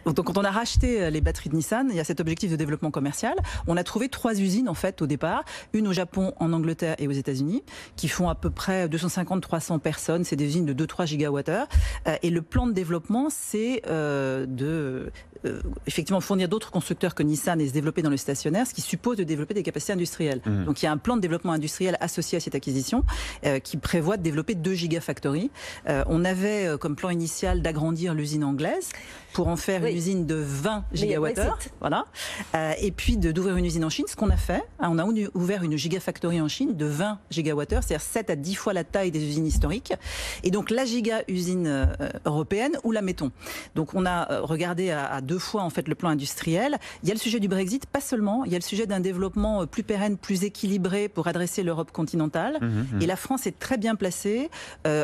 Donc quand on a racheté les batteries de Nissan, il y a cet objectif de développement commercial. On a trouvé 3 usines en fait au départ, une au Japon, en Angleterre et aux États-Unis, qui font à peu près 250-300 personnes. C'est des usines de 2-3 gigawattheures. Et le plan de développement, c'est effectivement fournir d'autres constructeurs que Nissan et se développer dans le stationnaire, ce qui suppose de développer des capacités industrielles. Donc il y a un plan de développement industriel associé à cette acquisition qui prévoit de développer 2 gigafactories. On avait comme plan initial d'agrandir l'usine anglaise pour en faire une usine de 20 gigawattheures. Voilà. Et puis d'ouvrir une usine en Chine, ce qu'on a fait. On a ouvert une gigafactory en Chine de 20 gigawattheures, c'est-à-dire 7 à 10 fois la taille des usines historiques. Et donc la giga-usine européenne, où la mettons? Donc on a regardé à 2 fois en fait le plan industriel. Il y a le sujet du Brexit, pas seulement. Il y a le sujet d'un développement plus pérenne, plus équilibré pour adresser l'Europe continentale. Et la France est très bien placée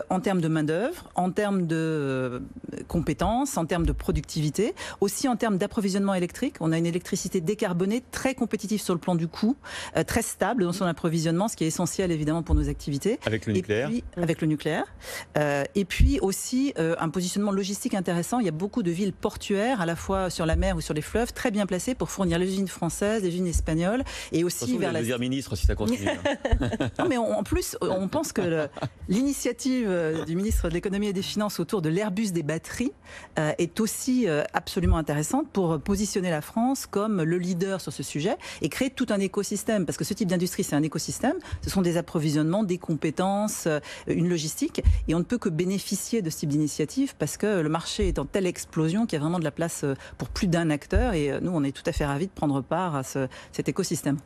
en termes de main-d'œuvre, en termes de compétences, en termes de productivité, aussi en termes d'approvisionnement électrique. On a une électricité décarbonée, très compétitive sur le plan du coût, très stable dans son approvisionnement, ce qui est essentiel évidemment pour nos activités. Avec le nucléaire. Avec le nucléaire. Et puis aussi un positionnement logistique intéressant. Il y a beaucoup de villes portuaires, à la fois sur la mer ou sur les fleuves, très bien placées pour fournir les usines françaises, les usines espagnoles, et aussi vers la... Vous allez devenir ministre si ça continue. Non, mais en plus, on pense que l'initiative du ministre de l'économie et des finances autour de l'Airbus des batteries est aussi absolument intéressante pour positionner la France comme le leader sur ce sujet et créer tout un écosystème, parce que ce type d'industrie, c'est un écosystème, ce sont des approvisionnements, des compétences, une logistique, et on ne peut que bénéficier de ce type d'initiative parce que le marché est en telle explosion qu'il y a vraiment de la place pour plus d'un acteur, et nous, on est tout à fait ravis de prendre part à cet écosystème.